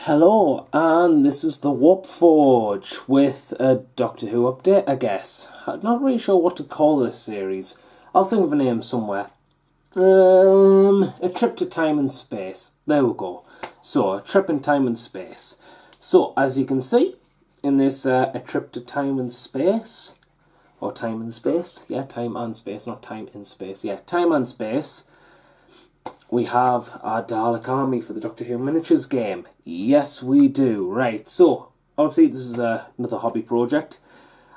Hello, and this is the Warp Forge with a Doctor Who update, I guess. I'm not really sure what to call this series. I'll think of a name somewhere. A trip to time and space. There we go. So, a trip in time and space. So, as you can see, in this a trip to time and space, or time and space, yeah, time and space, not time in space, yeah, time and space, we have our Dalek army for the Doctor Who miniatures game. Yes, we do. Right, so, obviously this is another hobby project.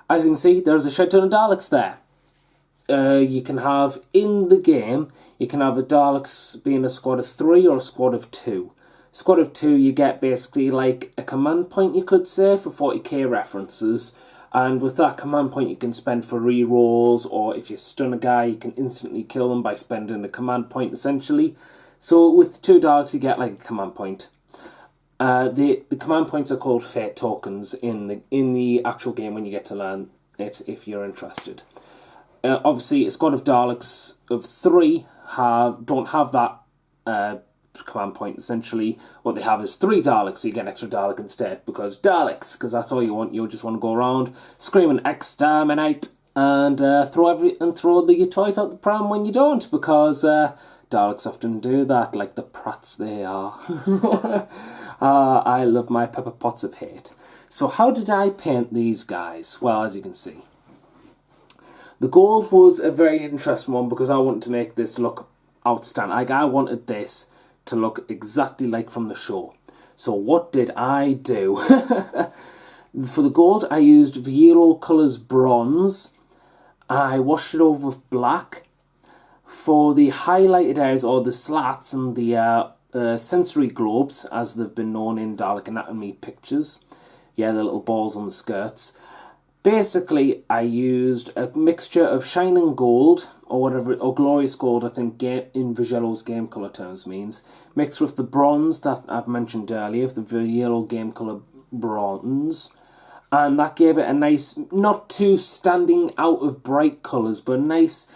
As you can see, there's a shed ton of Daleks there. You can have, in the game, you can have the Daleks being a squad of 3 or a squad of 2. Squad of 2, you get basically like a command point, you could say, for 40k references. And with that command point, you can spend for re-rolls, or if you stun a guy, you can instantly kill them by spending a command point, essentially. So with 2 Daleks, you get like a command point. The command points are called fate tokens in the actual game when you get to learn it, if you're interested. Obviously, a squad of Daleks of 3 don't have that command point. Essentially, what they have is 3 Daleks, so you get an extra Dalek instead, because that's all you want. You just want to go around screaming "exterminate" and throw the toys out the pram when you don't, because Daleks often do that, like the prats they are. I love my pepper pots of hate. So how did I paint these guys? Well, as you can see, the gold was a very interesting one because I wanted to make this look outstanding. Like, I wanted this to look exactly like from the show. So what did I do? For the gold, I used the yellow colours bronze. I washed it over with black. For the highlighted areas, or the slats and the sensory globes, as they've been known in Dalek anatomy pictures, yeah, the little balls on the skirts, basically I used a mixture of shining gold, or whatever, or glorious gold, I think in Vigello's game colour terms means, mixed with the bronze that I've mentioned earlier, the yellow game colour bronze, and that gave it a nice, not too standing out of bright colours, but a nice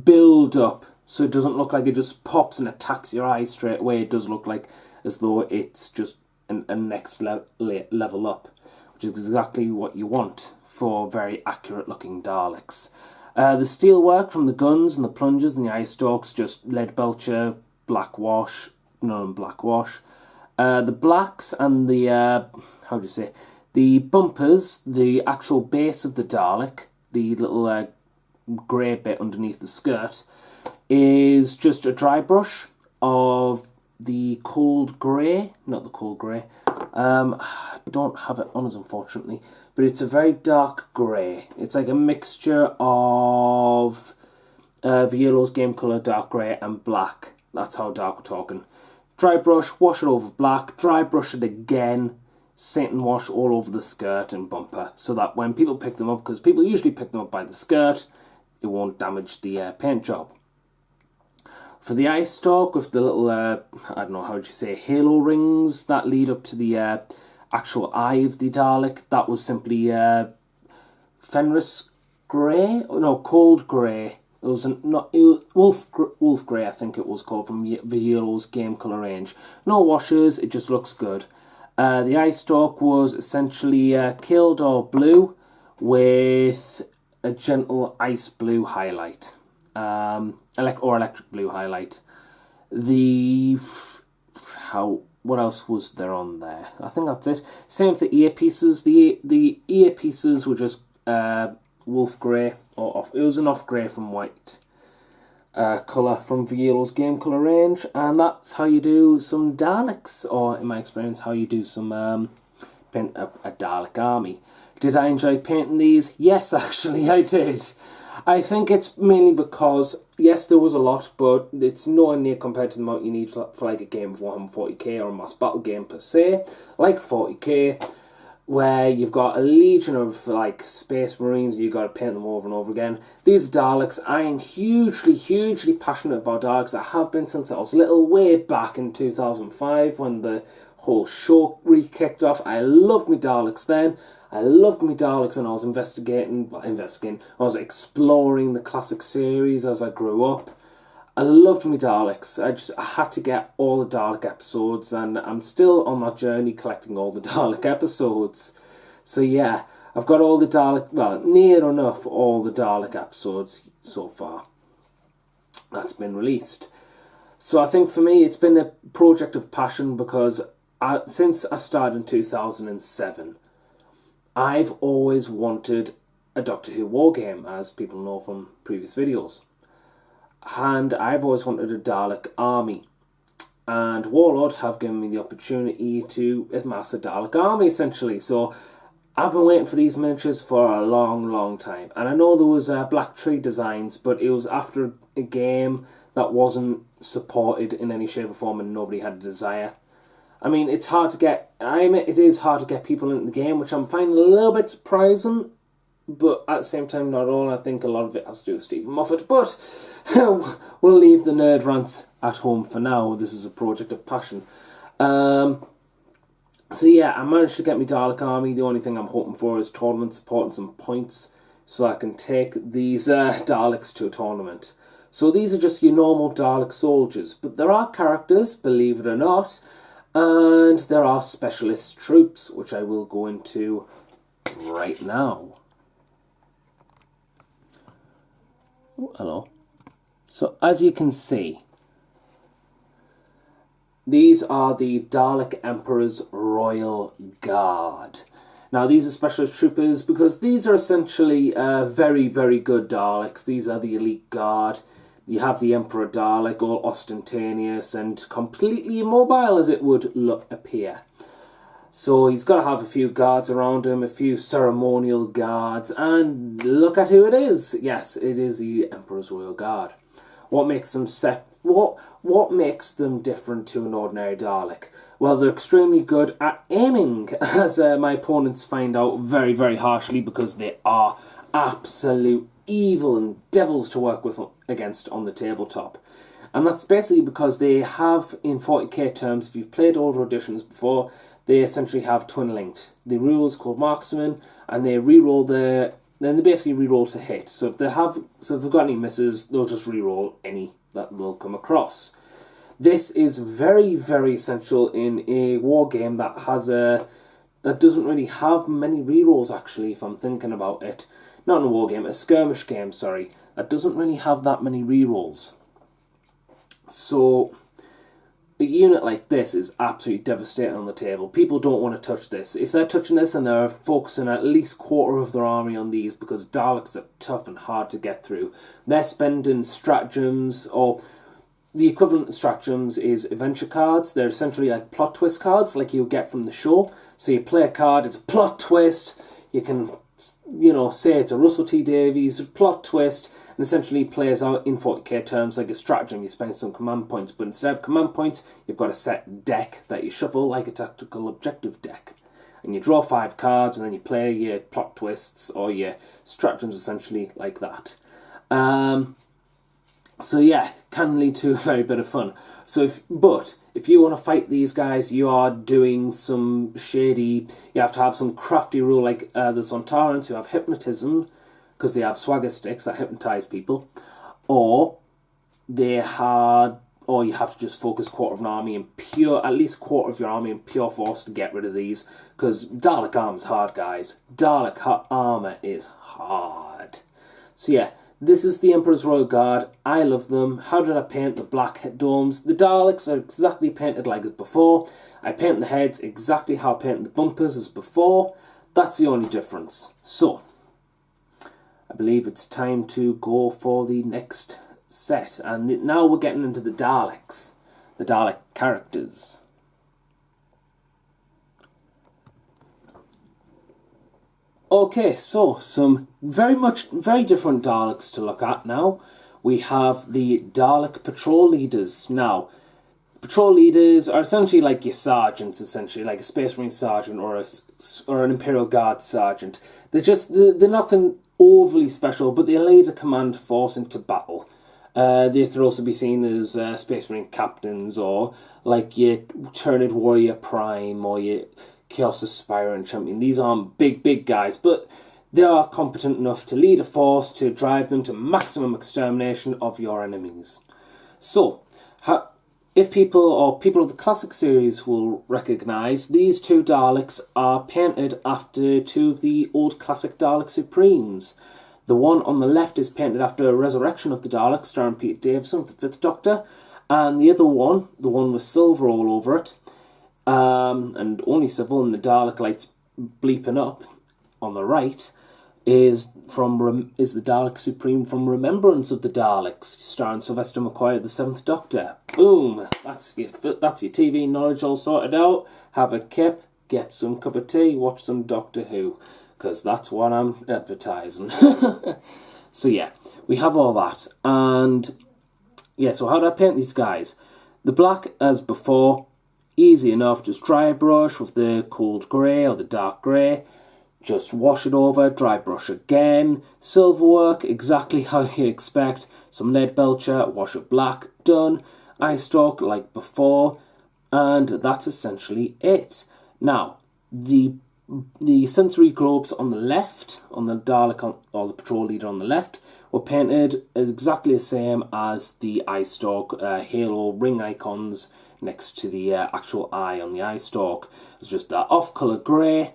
build up, so it doesn't look like it just pops and attacks your eyes straight away. It does look like as though it's just a next level up, which is exactly what you want for very accurate looking Daleks. The steelwork from the guns and the plungers and the eye stalks, just lead belcher, black wash, non-black wash. The blacks and the, the bumpers, the actual base of the Dalek, the little grey bit underneath the skirt, is just a dry brush of the cold grey, not the cold grey. I don't have it on us, unfortunately, but it's a very dark grey. It's like a mixture of Violo's game colour, dark grey, and black. That's how dark we're talking. Dry brush, wash it over black, dry brush it again, satin wash all over the skirt and bumper, so that when people pick them up, because people usually pick them up by the skirt, it won't damage the paint job. For the eye stalk, with the little, I don't know, how would you say, halo rings that lead up to the actual eye of the Dalek, that was simply Fenris Grey? No, Cold Grey. It was Wolf Grey, I think it was called, from Violo's game colour range. No washes, it just looks good. The eye stalk was essentially Kildare blue with a gentle ice blue highlight. Electric blue highlight. What else was there on there? I think that's it. Same with the earpieces. The earpieces were just wolf grey, or off. It was an off grey from white colour from Violo's game colour range, and that's how you do some Daleks, or in my experience, how you do some paint up a Dalek army. Did I enjoy painting these? Yes, actually, I did. I think it's mainly because, yes, there was a lot, but it's nowhere near compared to the amount you need for like a game of Warhammer 40k or a mass battle game per se, like 40k, where you've got a legion of like space marines and you've got to paint them over and over again. These Daleks, I am hugely passionate about Daleks. I have been since I was little, way back in 2005 when the whole show re-kicked off. I loved me Daleks then. I loved me Daleks when I was I was exploring the classic series as I grew up. I loved my Daleks. I had to get all the Dalek episodes, and I'm still on that journey collecting all the Dalek episodes. So yeah, I've got all the Dalek, well, near enough all the Dalek episodes so far that's been released. So I think for me it's been a project of passion because since I started in 2007, I've always wanted a Doctor Who war game, as people know from previous videos. And I've always wanted a Dalek army. And Warlord have given me the opportunity to amass a Dalek army, essentially. So I've been waiting for these miniatures for a long, long time. And I know there was Black Tree Designs, but it was after a game that wasn't supported in any shape or form and nobody had a desire. I mean, it's hard to get... I admit it is hard to get people into the game, which I'm finding a little bit surprising. But at the same time, not all. I think a lot of it has to do with Stephen Moffat. But we'll leave the nerd rants at home for now. This is a project of passion. So yeah, I managed to get my Dalek army. The only thing I'm hoping for is tournament support and some points so I can take these Daleks to a tournament. So these are just your normal Dalek soldiers. But there are characters, believe it or not. And there are specialist troops, which I will go into right now. Oh, hello. So as you can see, these are the Dalek Emperor's Royal Guard. Now these are specialist troopers because these are essentially very, very good Daleks. These are the elite guard. You have the Emperor Dalek, all ostentatious and completely immobile as it would appear. So he's got to have a few guards around him, a few ceremonial guards, and look at who it is. Yes, it is the Emperor's Royal Guard. What makes them What makes them different to an ordinary Dalek? Well, they're extremely good at aiming, as my opponents find out very, very harshly, because they are absolute evil and devils to work with against on the tabletop. And that's basically because they have, in 40k terms, if you've played older editions before, they essentially have twin linked. The rules called marksman, and they basically reroll to hit. So if they've got any misses, they'll just reroll any that they'll come across. This is very, very essential in a war game that doesn't really have many rerolls, actually, if I'm thinking about it. Not in a war game, a skirmish game, sorry. That doesn't really have that many rerolls. So a unit like this is absolutely devastating on the table. People don't want to touch this. If they're touching this, and they're focusing at least quarter of their army on these, because Daleks are tough and hard to get through. They're spending stratagems, or the equivalent of stratagems is adventure cards. They're essentially like plot twist cards, like you get from the show. So you play a card, it's a plot twist. You can, say it's a Russell T Davies plot twist, and essentially plays out in 40k terms like a stratagem. You spend some command points, but instead of command points, you've got a set deck that you shuffle like a tactical objective deck. And you draw 5 cards, and then you play your plot twists or your stratagems essentially like that. So yeah, can lead to a very bit of fun. But if you want to fight these guys, you are doing some shady... You have to have some crafty rule, like the Sontarans who have hypnotism, because they have swagger sticks that hypnotise people, or you have to just focus quarter of an army in at least quarter of your army in pure force to get rid of these, because Dalek armor's hard, guys. Dalek armor is hard. So yeah, this is the Emperor's Royal Guard. I love them. How did I paint the black domes? The Daleks are exactly painted like as before. I paint the heads exactly how I painted the bumpers as before. That's the only difference. So I believe it's time to go for the next set. And now we're getting into the Daleks. The Dalek characters. Okay, so some very different Daleks to look at now. We have the Dalek patrol leaders. Now, patrol leaders are essentially like your sergeants, essentially, like a Space Marine sergeant or an Imperial Guard sergeant. They're nothing overly special, but they lead a command force into battle. They could also be seen as Space Marine captains, or like your Tyranid Warrior Prime, or your Chaos Aspirant Champion. These aren't big guys, but they are competent enough to lead a force to drive them to maximum extermination of your enemies. So, if people of the classic series will recognise, these two Daleks are painted after two of the old classic Dalek Supremes. The one on the left is painted after a Resurrection of the Daleks, starring Peter Davison, the Fifth Doctor, and the other one, the one with silver all over it, and only silver, and the Dalek lights bleeping up on the right, is the Dalek Supreme from Remembrance of the Daleks, starring Sylvester McCoy, the Seventh Doctor. Boom! That's your TV knowledge all sorted out. Have a kip, get some cup of tea, watch some Doctor Who, because that's what I'm advertising. So yeah, we have all that, and yeah. So how do I paint these guys? The black, as before, easy enough. Just dry brush with the cold grey or the dark grey. Just wash it over, dry brush again. Silver work, exactly how you expect. Some lead belcher, wash it black, done. Eye stalk like before, and that's essentially it. Now, the sensory globes on the left, on the Dalek or the patrol leader on the left, were painted exactly the same as the eye stalk halo ring icons next to the actual eye on the eye stalk. It's just that off-colour grey,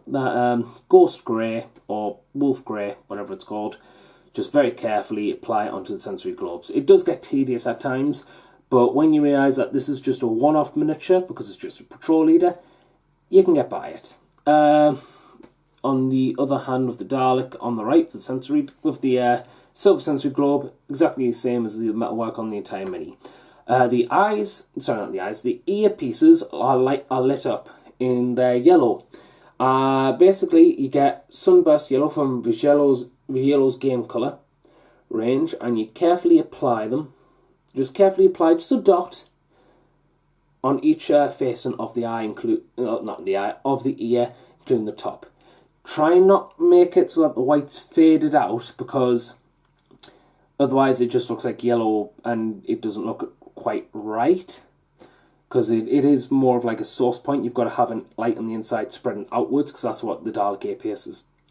that ghost grey or wolf grey, whatever it's called. Just very carefully apply it onto the sensory globes. It does get tedious at times, but when you realise that this is just a one-off miniature because it's just a patrol leader, you can get by it. On the other hand, with the Dalek on the right, the silver sensory globe, exactly the same as the metalwork on the entire mini. The earpieces are lit up in their yellow. Basically, you get Sunburst Yellow from Vigielo's Game Colour range, and you carefully apply them. Just carefully apply just a dot on each facing of the eye, of the ear, including the top. Try not make it so that the white's faded out, because otherwise it just looks like yellow and it doesn't look quite right. Because it is more of like a source point. You've got to have a light on the inside spreading outwards, because that's what the Dalek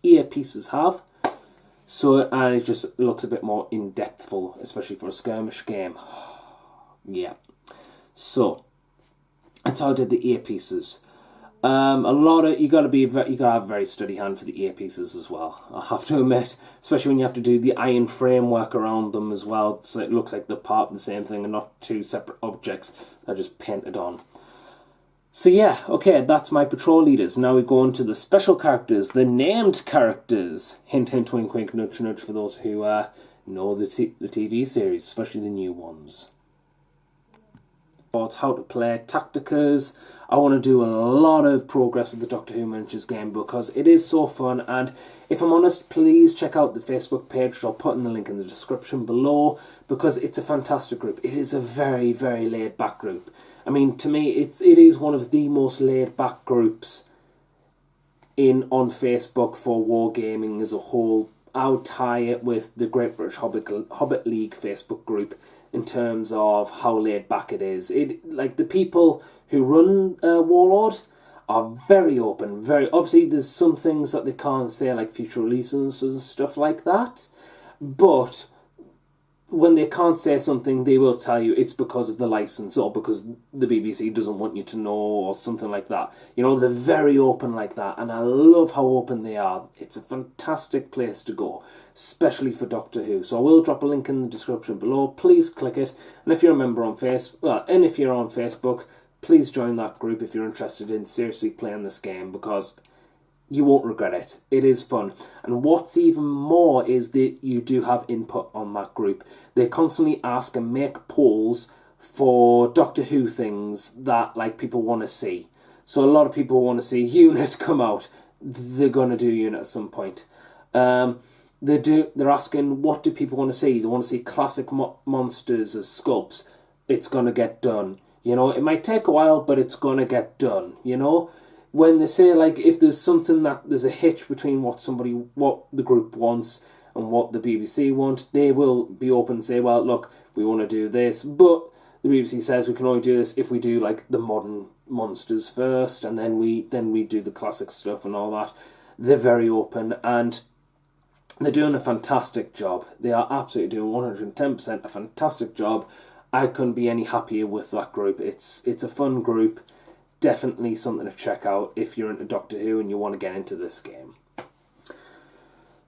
earpieces have. So, and it just looks a bit more in-depthful, especially for a skirmish game. Yeah. So, that's how I did the earpieces. You gotta have a very steady hand for the earpieces as well, I have to admit, especially when you have to do the iron framework around them as well, so it looks like they're part of the same thing and not two separate objects that are just painted on. So yeah, okay, that's my patrol leaders. Now we go on to the special characters, the named characters. Hint, hint, wink, wink, nudge, nudge for those who know the TV series, especially the new ones. About how to play Tacticas. I want to do a lot of progress with the Doctor Who miniatures game because it is so fun, and if I'm honest, please check out the Facebook page, which I'll put in the link in the description below, because it's a fantastic group. It is a very, very laid back group. I mean, to me, it is one of the most laid back groups on Facebook for wargaming as a whole. I would tie it with the Great British Hobbit League Facebook group in terms of how laid back it is. Like the people who run Warlord are very open. Obviously, there's some things that they can't say, like future releases and stuff like that. But when they can't say something, they will tell you it's because of the license or because the BBC doesn't want you to know or something like that. You know, they're very open like that, and I love how open they are. It's a fantastic place to go, especially for Doctor Who. So I will drop a link in the description below. Please click it, and if you're a member on if you're on Facebook, please join that group if you're interested in seriously playing this game, because you won't regret it. It is fun. And what's even more is that you do have input on that group. They constantly ask and make polls for Doctor Who things that people want to see. So a lot of people want to see Unit come out. They're going to do Unit at some point. They're asking, what do people want to see? They want to see classic monsters as sculpts. It's going to get done. You know, it might take a while, but it's going to get done, you know? When they say, if there's something there's a hitch between what the group wants and what the BBC want, they will be open and say, well, look, we want to do this, but the BBC says we can only do this if we do, the modern monsters first, and then we do the classic stuff and all that. They're very open, and they're doing a fantastic job. They are absolutely doing 110% a fantastic job, I couldn't be any happier with that group. It's a fun group. Definitely something to check out if you're into Doctor Who and you want to get into this game.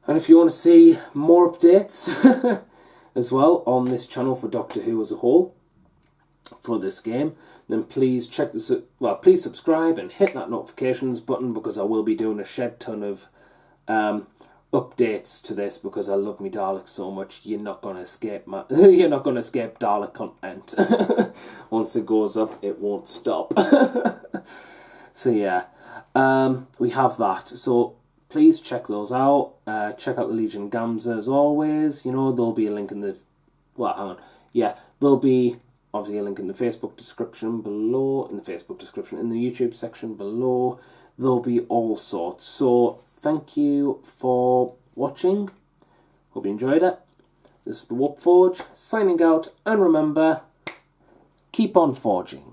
And if you want to see more updates as well on this channel for Doctor Who as a whole for this game, then please please subscribe and hit that notifications button, because I will be doing a shed ton of updates to this, because I love me Dalek so much. You're not gonna escape you're not gonna escape Dalek content. Once it goes up, it won't stop. So yeah, we have that. So please check those out. Check out the Legion Gamza as always. You know, there'll be a link in the there'll be obviously a link in the Facebook description below, in the YouTube section below. There'll be all sorts. So thank you for watching. Hope you enjoyed it. This is the Warp Forge signing out, and remember, keep on forging.